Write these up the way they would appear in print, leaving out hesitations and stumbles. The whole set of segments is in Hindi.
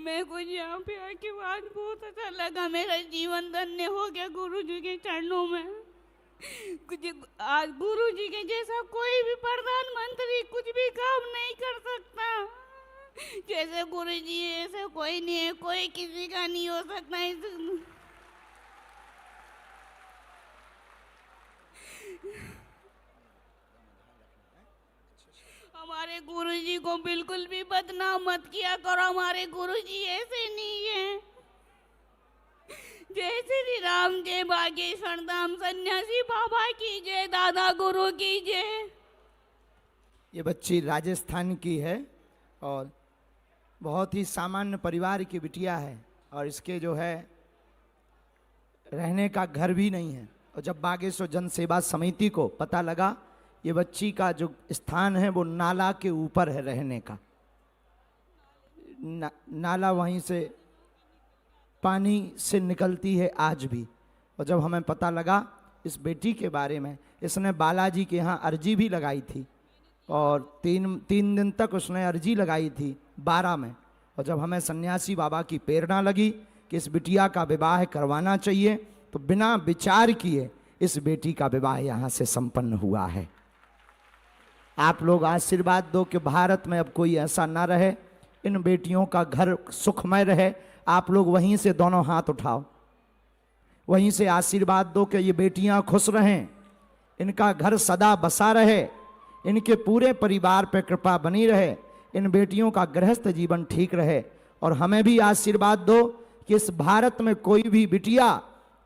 मेरे को यहाँ पे आके आज बहुत अच्छा लगा। मेरा जीवन धन्य हो गया गुरु जी के चरणों में। कुछ आज गुरु जी के जैसा कोई भी प्रधानमंत्री कुछ भी काम नहीं कर सकता। जैसे गुरु जी ऐसे कोई नहीं है, कोई किसी का नहीं हो सकता। हमारे गुरुजी को बिल्कुल भी बदनाम मत किया करो। हमारे गुरुजी ऐसे नहीं है। जय श्री राम, जय बागेश्वर धाम सन्यासी बाबा की जय, दादा गुरु की जय। ये बच्ची राजस्थान की है और बहुत ही सामान्य परिवार की बिटिया है और इसके जो है रहने का घर भी नहीं है। और जब बागेश्वर जन सेवा समिति को पता लगा ये बच्ची का जो स्थान है वो नाला के ऊपर है रहने का, नाला वहीं से पानी से निकलती है आज भी। और जब हमें पता लगा इस बेटी के बारे में, इसने बालाजी के यहाँ अर्जी भी लगाई थी और तीन दिन तक उसने अर्जी लगाई थी 12 में। और जब हमें सन्यासी बाबा की प्रेरणा लगी कि इस बिटिया का विवाह करवाना चाहिए तो बिना विचार किए इस बेटी का विवाह यहाँ से संपन्न हुआ है। आप लोग आशीर्वाद दो कि भारत में अब कोई ऐसा ना रहे, इन बेटियों का घर सुखमय रहे। आप लोग वहीं से दोनों हाथ उठाओ, वहीं से आशीर्वाद दो कि ये बेटियां खुश रहें, इनका घर सदा बसा रहे, इनके पूरे परिवार पर कृपा बनी रहे, इन बेटियों का गृहस्थ जीवन ठीक रहे। और हमें भी आशीर्वाद दो कि इस भारत में कोई भी बिटिया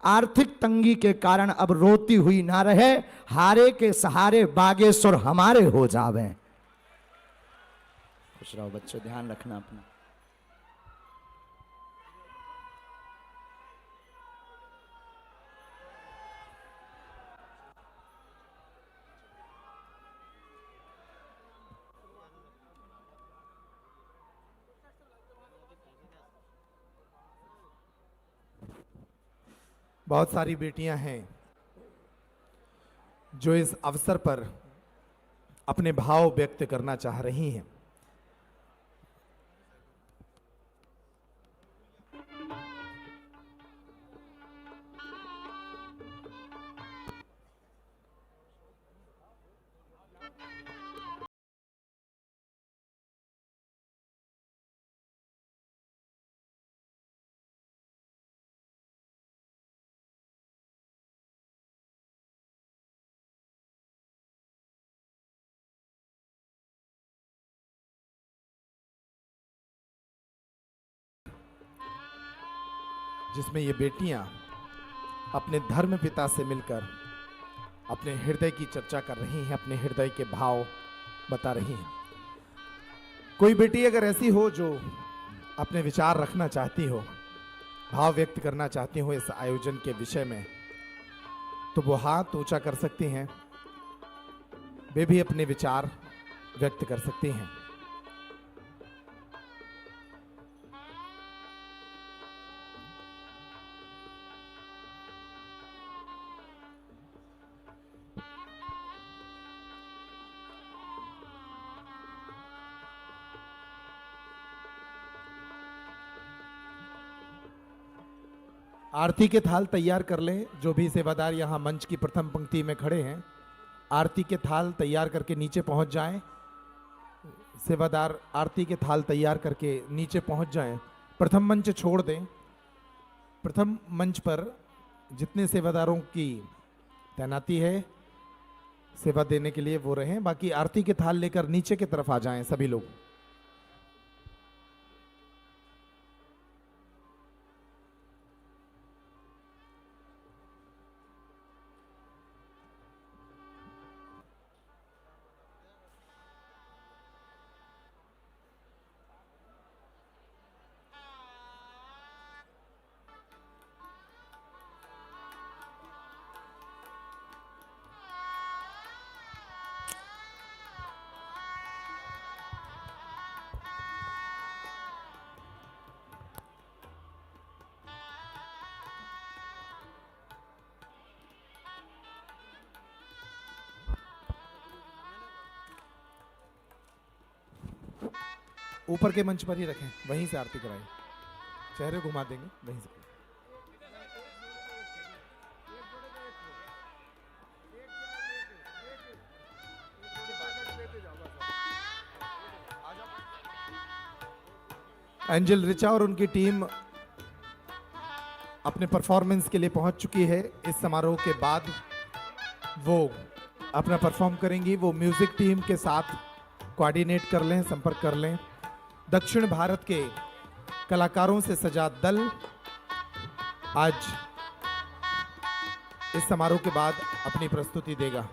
आर्थिक तंगी के कारण अब रोती हुई ना रहे, हारे के सहारे बागेश्वर हमारे हो जावे। खुश रहो बच्चों, ध्यान रखना अपना। बहुत सारी बेटियां हैं जो इस अवसर पर अपने भाव व्यक्त करना चाह रही हैं। जिसमें ये बेटियां अपने धर्म पिता से मिलकर अपने हृदय की चर्चा कर रही हैं, अपने हृदय के भाव बता रही हैं। कोई बेटी अगर ऐसी हो जो अपने विचार रखना चाहती हो, भाव व्यक्त करना चाहती हो इस आयोजन के विषय में, तो वो हाथ ऊंचा कर सकती हैं, वे भी अपने विचार व्यक्त कर सकती हैं। आरती के थाल तैयार कर लें। जो भी सेवादार यहाँ मंच की प्रथम पंक्ति में खड़े हैं, आरती के थाल तैयार करके नीचे पहुंच जाएं। सेवादार आरती के थाल तैयार करके नीचे पहुंच जाएं। प्रथम मंच छोड़ दें। प्रथम मंच पर जितने सेवादारों की तैनाती है सेवा देने के लिए वो रहें, बाकी आरती के थाल लेकर नीचे की तरफ आ जाएं सभी लोग। ऊपर के मंच पर ही रखें, वहीं से आरती कराएं। चेहरे घुमा देंगे नहीं से। एंजल रिचा और उनकी टीम अपने परफॉर्मेंस के लिए पहुंच चुकी है। इस समारोह के बाद वो अपना परफॉर्म करेंगी। वो म्यूजिक टीम के साथ कोऑर्डिनेट कर लें, संपर्क कर लें। दक्षिण भारत के कलाकारों से सजा दल आज इस समारोह के बाद अपनी प्रस्तुति देगा।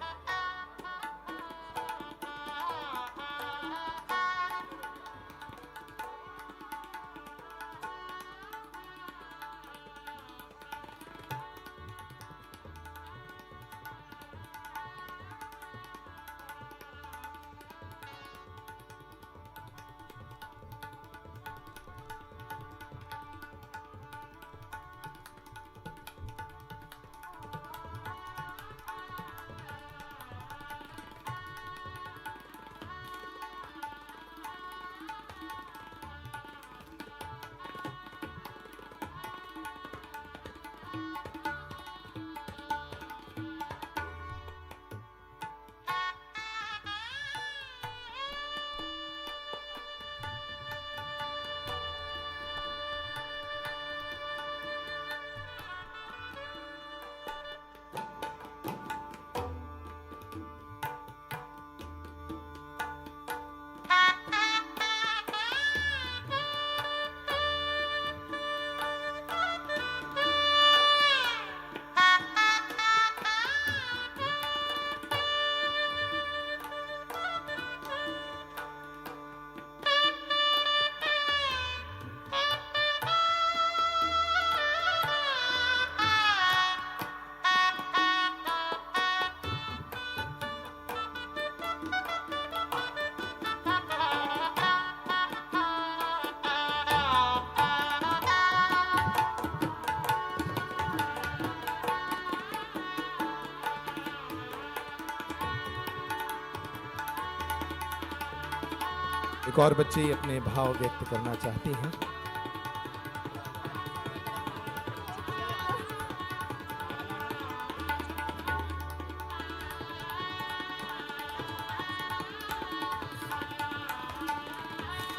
एक और बच्ची अपने भाव व्यक्त करना चाहती हैं।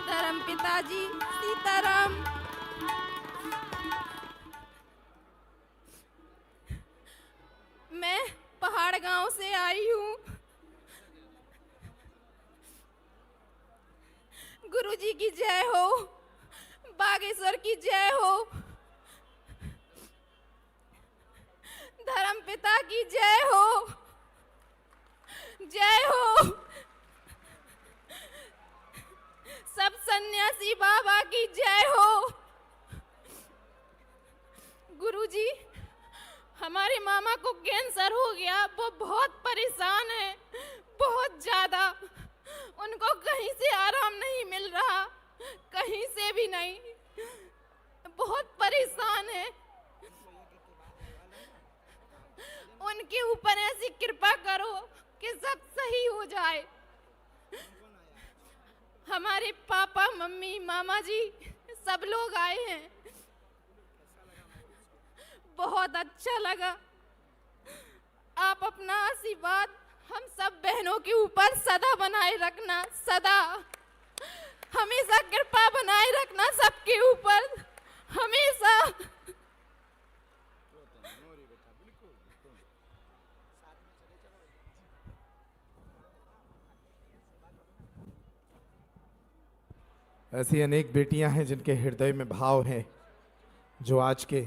धर्म पिताजी सीताराम। मैं पहाड़ गांव से आई हूँ। गुरुजी की जय हो, बागेश्वर की जय हो, धर्म पिता की जय हो, जय हो, सब सन्यासी बाबा की जय हो। गुरुजी, हमारे मामा को कैंसर हो गया, वो बहुत परेशान है, बहुत ज्यादा। उनको कहीं से आराम नहीं मिल रहा, कहीं से भी नहीं, बहुत परेशान है। उनके ऊपर ऐसी कृपा करो कि सब सही हो जाए। हमारे पापा मम्मी मामा जी सब लोग आए हैं, बहुत अच्छा लगा। आप अपना आशीर्वाद हम सब बहनों के ऊपर सदा बनाए रखना, सदा हमेशा कृपा बनाए रखना सबके ऊपर, हमेशा। ऐसी अनेक बेटियां हैं जिनके हृदय में भाव है, जो आज के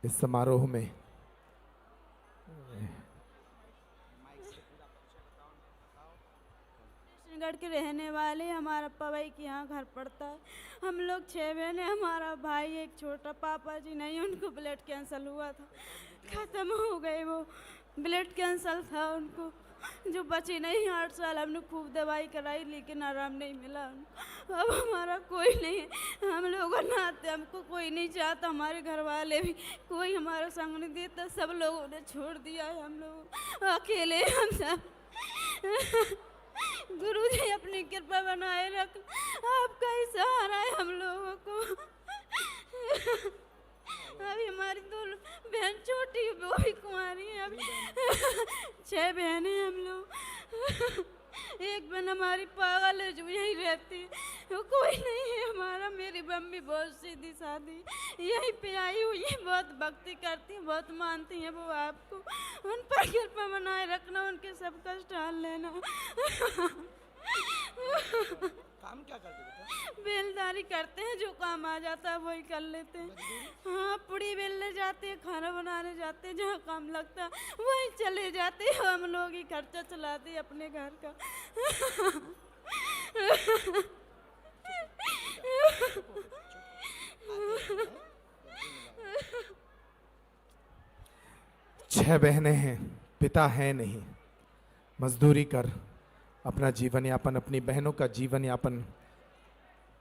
इस समारोह में कृष्णगढ़ के रहने वाले, हमारा अप्पा भाई के यहाँ घर पड़ता है। हम लोग 6 बहन हैं। हमारा भाई एक छोटा, पापा जी नहीं, उनको ब्लड कैंसर हुआ था, खत्म हो गए। वो ब्लड कैंसर था उनको, जो बचे नहीं। 8 साल हमने खूब दवाई कराई, लेकिन आराम नहीं मिला। अब हमारा कोई नहीं है, हम लोग नाते, हमको कोई नहीं चाहता। हमारे घर वाले भी कोई हमारा संग नहीं देता, सब लोगों ने छोड़ दिया है। हम लोग अकेले, हम सब गुरुजी अपनी कृपा बनाए रख, आपका ही सहारा है हम लोगों को। अभी हमारी दो बहन छोटी, वो भी कुंवारी है। अभी 6 बहनें हैं हम लोग। एक बहन हमारी पागल है जो यही रहती है, वो कोई नहीं है हमारा। मेरी मम्मी बहुत सीधी सादी यहीं पे आई हुई है, बहुत भक्ति करती हैं, बहुत मानती हैं वो आपको। उन पर कृपा बनाए रखना, उनके सब कष्ट हाल लेना। काम क्या करते बेटा? बेलदारी करते हैं, जो काम आ जाता है वही कर लेते हैं। हाँ, पुड़ी बेलने जाते हैं, खाना बनाने जाते हैं, जहाँ काम लगता है वहीं चले जाते हैं। हम लोग ही खर्चा चलाते हैं अपने घर का। छह बहनें हैं, पिता है नहीं, मजदूरी कर अपना जीवन यापन, अपनी बहनों का जीवन यापन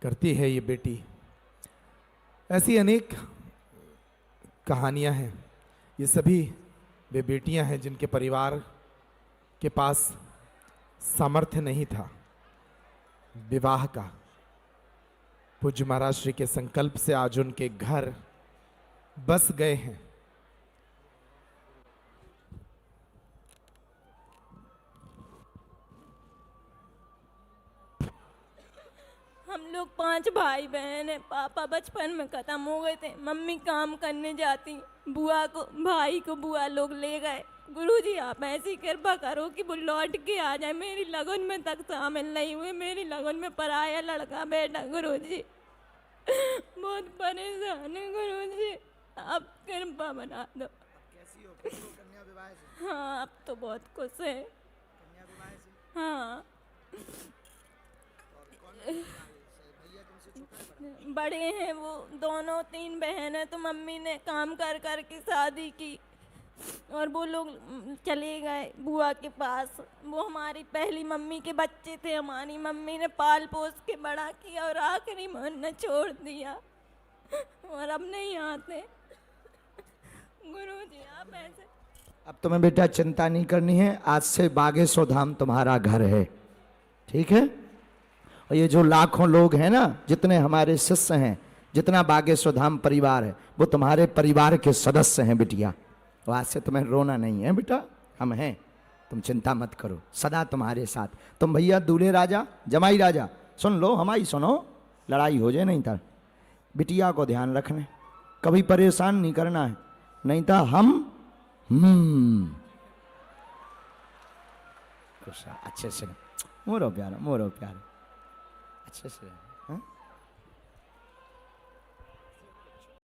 करती है ये बेटी। ऐसी अनेक कहानियां हैं। ये सभी वे बेटियां हैं जिनके परिवार के पास सामर्थ्य नहीं था विवाह का। पूज्य महाराज श्री के संकल्प से आज उनके घर बस गए हैं। हम लोग 5 भाई बहन हैं। पापा बचपन में खत्म हो गए थे, मम्मी काम करने जाती, भाई को बुआ लोग ले गए। गुरुजी आप ऐसी कृपा करो कि वो लौट के आ जाए। मेरी लगन में तक शामिल नहीं हुए, मेरी लगन में पराया लड़का बेटा। गुरुजी बहुत परेशान है गुरुजी, आप कृपा बना दो। कैसी हो? खुश हो कन्या विवाह से? हाँ, अब तो बहुत खुश है। कन्या विवाह से? हाँ, भैया तुमसे छोटा है बड़ा? बड़े हैं वो दोनों, 3 बहन है। तो मम्मी ने काम कर कर के शादी की और वो लोग चले गए बुआ के पास। वो हमारी पहली मम्मी के बच्चे थे, हमारी मम्मी ने पाल पोस के बड़ा किया और आखिरी में उन्हें छोड़ दिया और अब नहीं आते। गुरुजी आप ऐसे। अब तुम्हें बेटा चिंता नहीं करनी है, आज से बागेश्वर धाम तुम्हारा घर है, ठीक है? और ये जो लाखों लोग हैं ना, जितने हमारे शिष्य हैं, जितना बागेश्वर धाम परिवार है, वो तुम्हारे परिवार के सदस्य हैं बिटिया। और आज से तुम्हें रोना नहीं है बेटा, हम हैं, तुम चिंता मत करो, सदा तुम्हारे साथ। तुम भैया दूल्हे राजा जमाई राजा सुन लो, हमारी सुनो, लड़ाई हो जाए नहीं तो बिटिया को ध्यान रखना, कभी परेशान नहीं करना है, नहीं तो हम अच्छे से मोरो प्यारा, मोरो प्यारा, अच्छे से। हाँ?